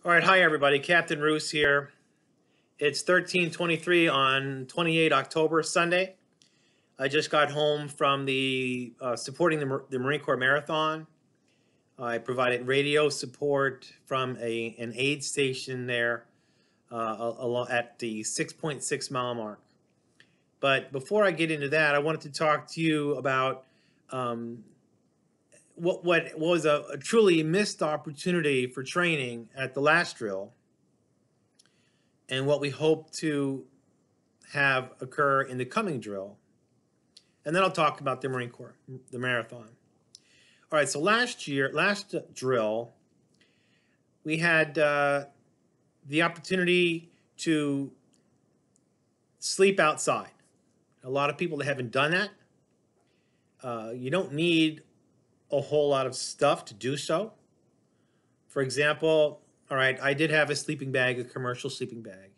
All right, hi everybody. Captain Roos here. It's 13:23 on 28 October, Sunday. I just got home from the supporting the Marine Corps Marathon. I provided radio support from an aid station there at the 6.6 mile mark. But before I get into that, I wanted to talk to you about what was a truly missed opportunity for training at the last drill, and what we hope to have occur in the coming drill. And then I'll talk about the Marine Corps, the marathon. All right, so last drill, we had the opportunity to sleep outside. A lot of people that haven't done that. You don't need a whole lot of stuff to do so. For example, all right, I did have a sleeping bag, a commercial sleeping bag.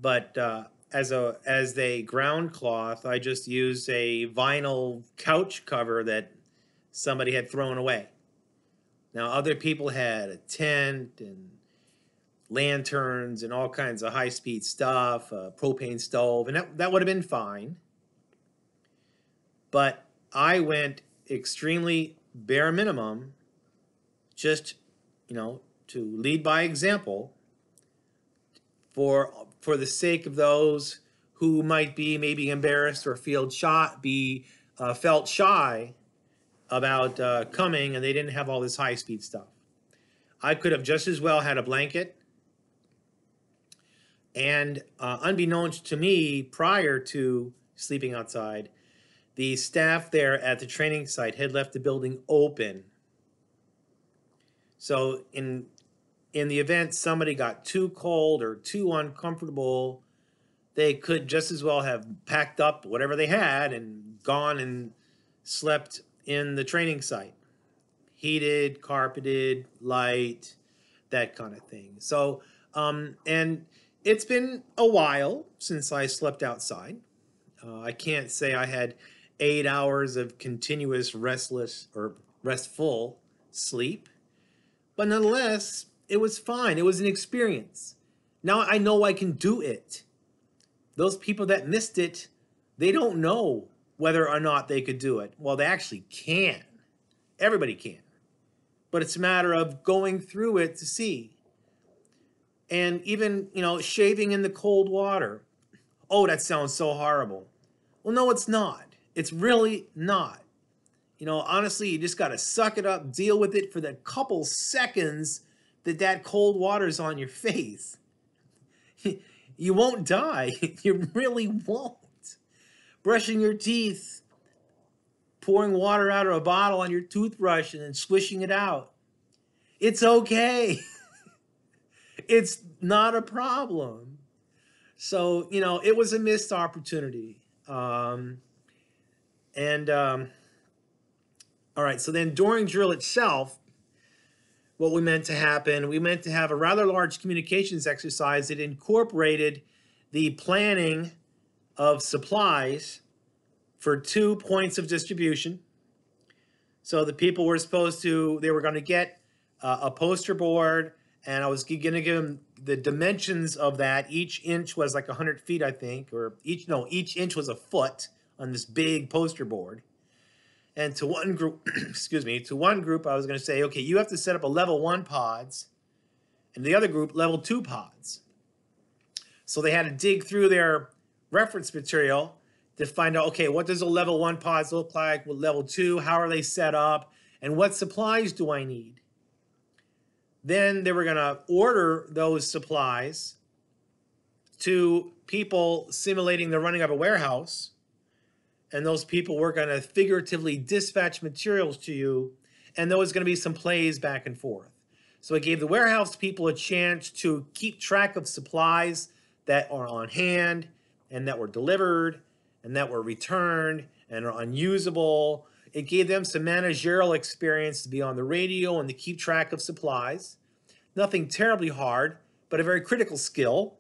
But as a ground cloth, I just used a vinyl couch cover that somebody had thrown away. Now, other people had a tent and lanterns and all kinds of high-speed stuff, a propane stove, and that would have been fine. But I went extremely bare minimum, just, to lead by example, for the sake of those who might be maybe embarrassed or felt shy about coming, and they didn't have all this high-speed stuff. I could have just as well had a blanket. And unbeknownst to me, prior to sleeping outside, the staff there at the training site had left the building open. So in the event somebody got too cold or too uncomfortable, they could just as well have packed up whatever they had and gone and slept in the training site. Heated, carpeted, light, that kind of thing. So, and it's been a while since I slept outside. I can't say I had 8 hours of continuous restful sleep, but nonetheless, it was fine. It was an experience. Now I know I can do it. Those people that missed it, they don't know whether or not they could do it. Well, they actually can. Everybody can. But it's a matter of going through it to see. And even, shaving in the cold water. Oh, that sounds so horrible. Well, no, it's not. It's really not. Honestly, you just got to suck it up, deal with it for the couple seconds that cold water's on your face. You won't die. You really won't. Brushing your teeth, pouring water out of a bottle on your toothbrush and then swishing it out. It's okay. It's not a problem. So, it was a missed opportunity. All right, so then during drill itself, what we meant to have a rather large communications exercise that incorporated the planning of supplies for 2 points of distribution. So the people were they were going to get a poster board, and I was going to give them the dimensions of that. Each inch was like 100 feet, I think, or each inch was a foot on this big poster board. And to one group, I was going to say, okay, you have to set up a level 1 pods, and the other group, level 2 pods. So they had to dig through their reference material to find out, okay, what does a level 1 pods look like? With level 2, how are they set up? And what supplies do I need? Then they were going to order those supplies to people simulating the running of a warehouse. And those people were going to figuratively dispatch materials to you, and there was going to be some plays back and forth. So it gave the warehouse people a chance to keep track of supplies that are on hand and that were delivered and that were returned and are unusable. It gave them some managerial experience to be on the radio and to keep track of supplies. Nothing terribly hard, but a very critical skill.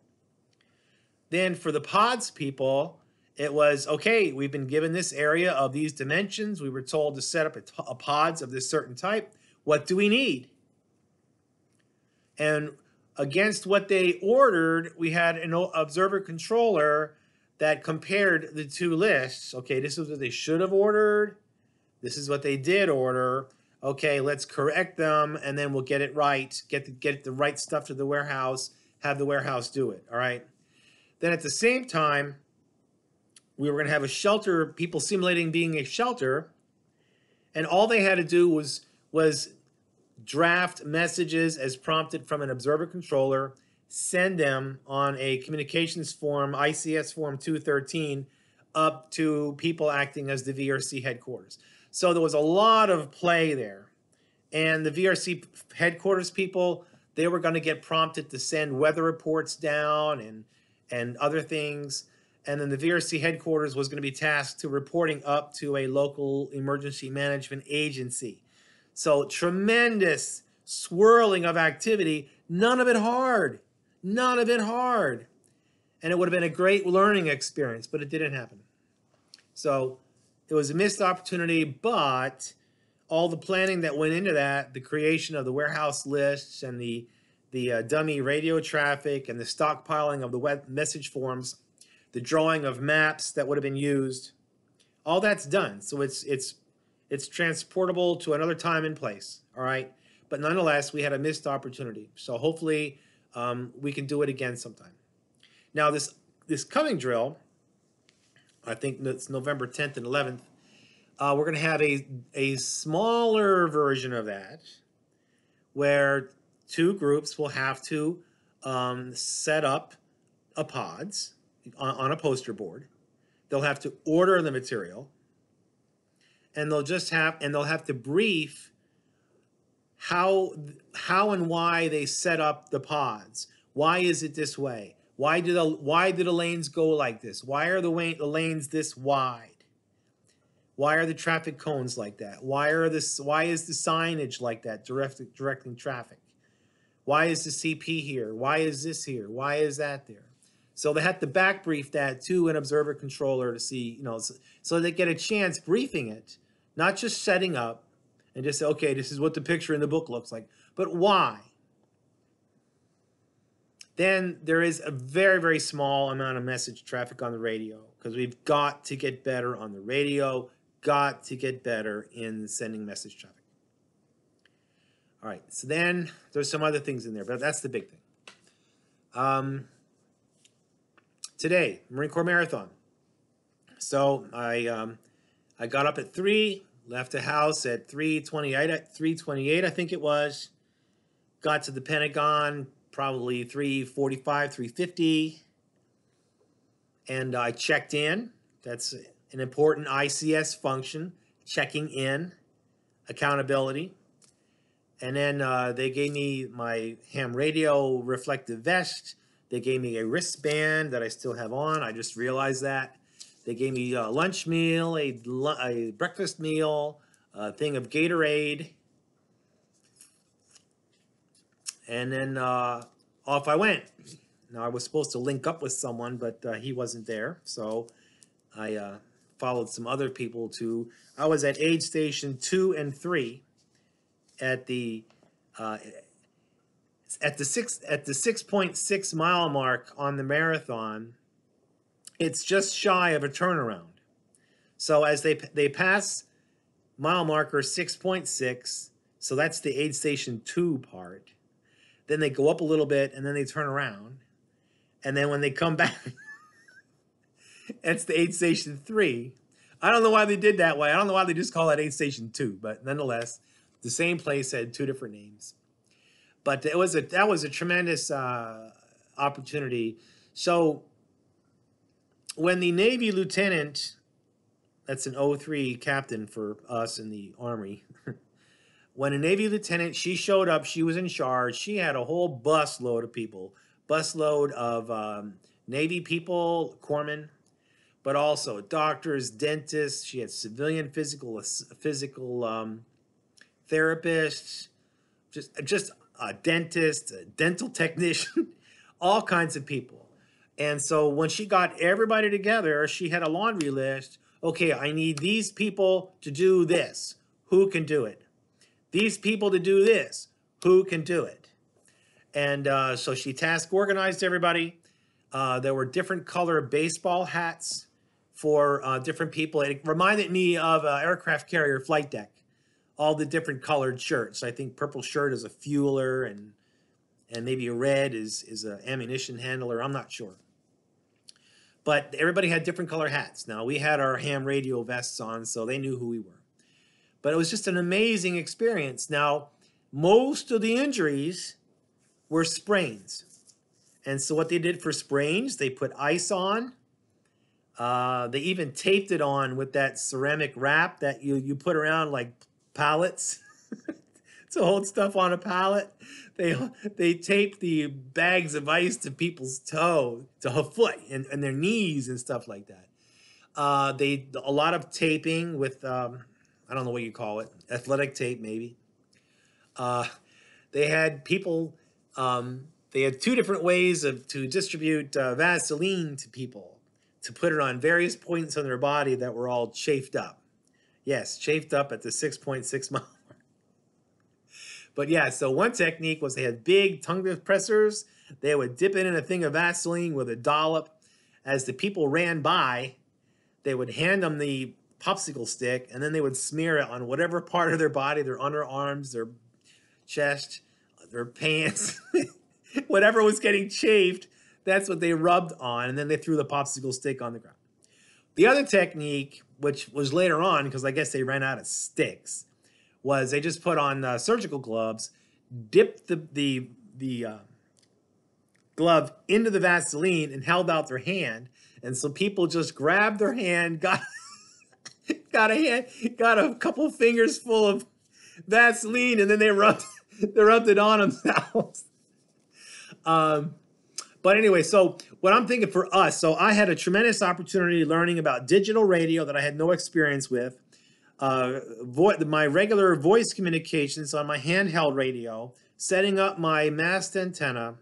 Then for the pods people, it was, okay, we've been given this area of these dimensions. We were told to set up a pods of this certain type. What do we need? And against what they ordered, we had an observer controller that compared the two lists. Okay, this is what they should have ordered. This is what they did order. Okay, let's correct them, and then we'll get it right. Get the right stuff to the warehouse. Have the warehouse do it. All right. Then at the same time, we were going to have a shelter. People simulating being a shelter, and all they had to do was draft messages as prompted from an observer controller, send them on a communications form, ICS form 213, up to people acting as the VRC headquarters. So there was a lot of play there. And the VRC headquarters people, they were going to get prompted to send weather reports down and other things. And then the VRC headquarters was going to be tasked to reporting up to a local emergency management agency. So tremendous swirling of activity, none of it hard, none of it hard. And it would have been a great learning experience, but it didn't happen. So it was a missed opportunity, but all the planning that went into that, the creation of the warehouse lists and the dummy radio traffic and the stockpiling of the web message forms, the drawing of maps that would have been used, all that's done. So it's transportable to another time and place, all right? But nonetheless, we had a missed opportunity. So hopefully we can do it again sometime. Now this coming drill, I think it's November 10th and 11th, we're going to have a smaller version of that where two groups will have to set up a pods on a poster board. They'll have to order the material, and they'll have to brief how and why they set up the pods. Why is it this way? Why do the lanes go like this? Why are the lanes this wide? Why are the traffic cones like that? Why is the signage like that, directing traffic? Why is the CP here? Why is this here? Why is that there? So they have to back brief that to an observer controller to see, so they get a chance briefing it, not just setting up and just say, okay, this is what the picture in the book looks like, but why? Then there is a very, very small amount of message traffic on the radio because we've got to get better on the radio, got to get better in sending message traffic. All right, so then there's some other things in there, but that's the big thing. Today, Marine Corps Marathon. So I got up at 3, left the house at 3:28, I think it was. Got to the Pentagon probably 3:45, 3:50, and I checked in. That's an important ICS function, checking in, accountability. And then they gave me my ham radio reflective vest. They gave me a wristband that I still have on. I just realized that. They gave me a lunch meal, a breakfast meal, a thing of Gatorade. And then off I went. Now, I was supposed to link up with someone, but he wasn't there. So I followed some other people to, I was at aid station 2 and 3 at the 6.6 mile mark on the marathon. It's just shy of a turnaround. So as they pass mile marker 6.6, so that's the aid station 2 part. Then they go up a little bit and then they turn around. And then when they come back, it's the aid station 3. I don't know why they did that way. I don't know why they just call it aid station 2, but nonetheless, the same place had 2 different names. But that was a tremendous opportunity. So when the Navy lieutenant, that's an 03 captain for us in the Army, when a Navy lieutenant, she showed up, she was in charge, she had a whole bus load of people, busload of Navy people, corpsmen, but also doctors, dentists, she had civilian physical therapists, just a dentist, a dental technician, all kinds of people. And so when she got everybody together, she had a laundry list. Okay, I need these people to do this. Who can do it? These people to do this. Who can do it? And so she task organized everybody. There were different color baseball hats for different people. It reminded me of an aircraft carrier flight deck, all the different colored shirts. I think purple shirt is a fueler, and maybe a red is an ammunition handler. I'm not sure. But everybody had different color hats. Now, we had our ham radio vests on, so they knew who we were. But it was just an amazing experience. Now, most of the injuries were sprains. And so what they did for sprains, they put ice on. They even taped it on with that ceramic wrap that you put around like pallets to hold stuff on a pallet. They taped the bags of ice to people's toe, to her foot, and their knees and stuff like that. A lot of taping with I don't know what you call it, athletic tape maybe. They had people. They had two different ways to distribute Vaseline to people, to put it on various points on their body that were all chafed up. Yes, chafed up at the 6.6 mile mark. But yeah, so one technique was they had big tongue depressors. They would dip it in a thing of Vaseline with a dollop. As the people ran by, they would hand them the popsicle stick, and then they would smear it on whatever part of their body, their underarms, their chest, their pants, whatever was getting chafed, that's what they rubbed on, and then they threw the popsicle stick on the ground. The other technique, which was later on, because I guess they ran out of sticks, was they just put on surgical gloves, dipped the glove into the Vaseline, and held out their hand. And so people just grabbed their hand, got a couple fingers full of Vaseline, and then they rubbed it on themselves. But anyway, so what I'm thinking for us, so I had a tremendous opportunity learning about digital radio that I had no experience with, my regular voice communications on my handheld radio, setting up my mast antenna.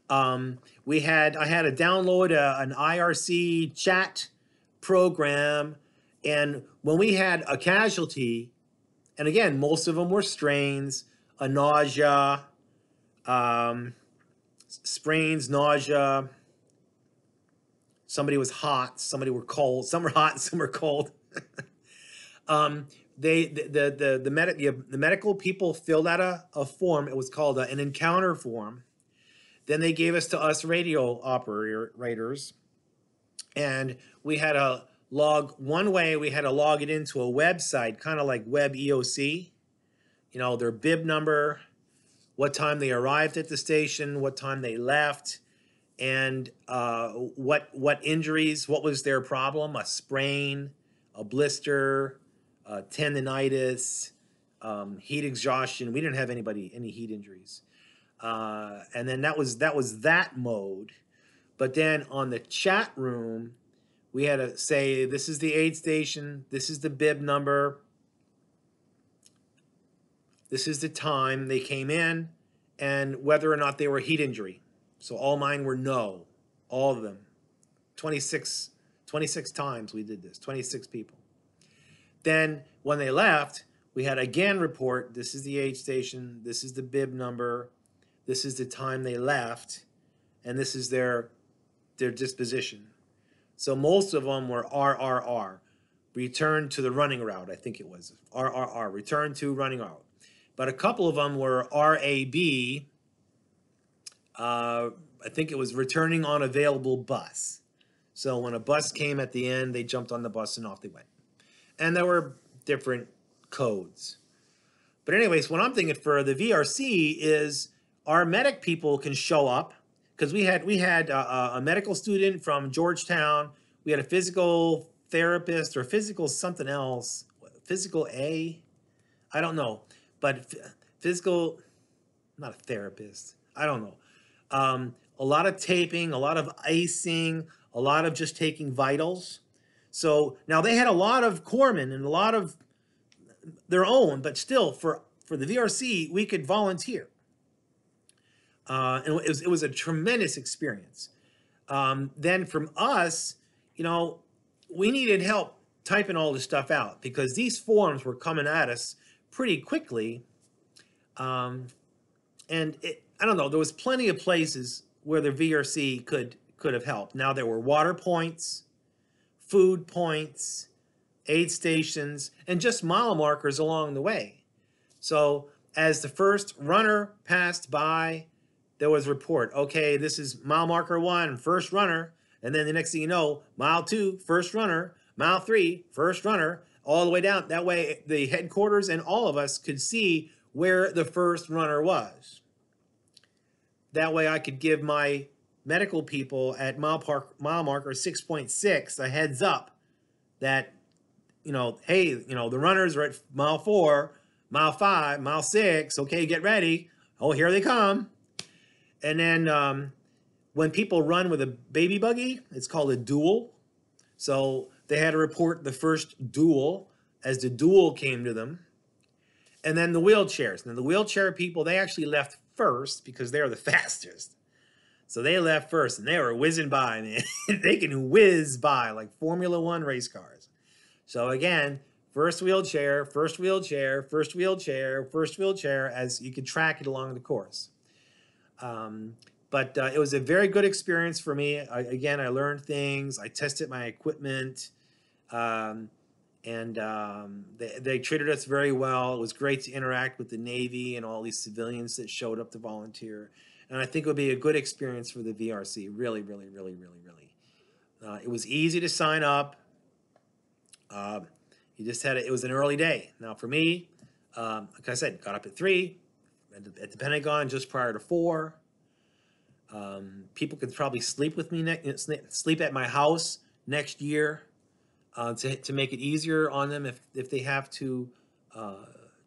I had to download an IRC chat program, and when we had a casualty, and again, most of them were strains, a nausea, sprains, nausea. Somebody was hot, somebody were cold. Some were hot, some were cold. The medical people filled out a form. It was called an encounter form. Then they gave us to us radio operators, and we had to log one way. We had to log it into a website, kind of like Web EOC. You know, their bib number, what time they arrived at the station, what time they left, and what injuries, what was their problem, a sprain, a blister, tendinitis, heat exhaustion. We didn't have any heat injuries. And then that was that mode. But then on the chat room, we had to say, this is the aid station, this is the bib number, this is the time they came in, and whether or not they were heat injury. So all mine were no, all of them. 26 times we did this, 26 people. Then when they left, we had again report, this is the aid station, this is the bib number, this is the time they left, and this is their disposition. So most of them were RRR, return to the running route, I think it was. RRR, return to running route. But a couple of them were RAB, I think it was returning on available bus. So when a bus came at the end, they jumped on the bus and off they went. And there were different codes. But anyways, what I'm thinking for the VRC is our medic people can show up, because we had a medical student from Georgetown. We had a physical therapist or physical something else, physical A, I don't know, but physical, not a therapist, I don't know. A lot of taping, a lot of icing, a lot of just taking vitals. So now they had a lot of corpsmen and a lot of their own, but still for the VRC, we could volunteer. And it was a tremendous experience. Then from us, you know, we needed help typing all this stuff out because these forms were coming at us pretty quickly. And I don't know, there was plenty of places where the VRC could have helped. Now there were water points, food points, aid stations, and just mile markers along the way. So as the first runner passed by, there was a report. Okay, this is mile marker 1, first runner. And then the next thing you know, mile 2, first runner. Mile 3, first runner. All the way down. That way the headquarters and all of us could see where the first runner was. That way I could give my medical people at mile marker 6.6 a heads up that, hey, the runners are at mile 4, mile 5, mile 6. Okay, get ready. Oh, here they come. And then when people run with a baby buggy, it's called a duel. So they had to report the first duel as the duel came to them. And then the wheelchairs. Now the wheelchair people, they actually left first because they're the fastest. So they left first and they were whizzing by, man. They can whiz by like Formula One race cars. So again, first wheelchair, first wheelchair, first wheelchair, first wheelchair, as you could track it along the course. But it was a very good experience for me. Again, I learned things. I tested my equipment. They treated us very well. It was great to interact with the Navy and all these civilians that showed up to volunteer. And I think it would be a good experience for the VRC. Really, really, really, really, really. It was easy to sign up. You just had it was an early day. Now for me, like I said, got up at 3 at the Pentagon just prior to 4. People could probably sleep with me, sleep at my house next year. To make it easier on them if they have to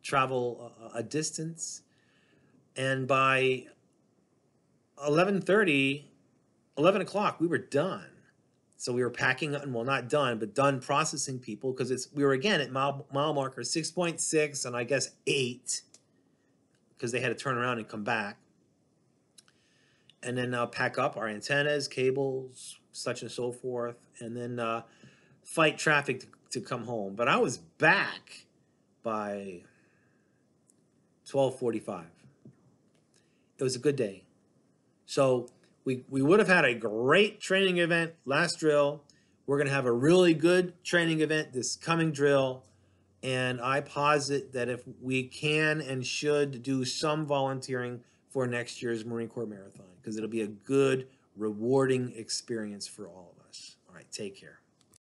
travel a distance. And by 11:30, 11 o'clock, we were done. So we were packing, well, not done, but done processing people because we were again at mile marker 6.6 and I guess 8 because they had to turn around and come back. And then pack up our antennas, cables, such and so forth, and then fight traffic to come home. But I was back by 12:45. It was a good day. So we would have had a great training event last drill. We're going to have a really good training event this coming drill. And I posit that if we can and should do some volunteering for next year's Marine Corps Marathon, because it'll be a good, rewarding experience for all of us. All right, take care.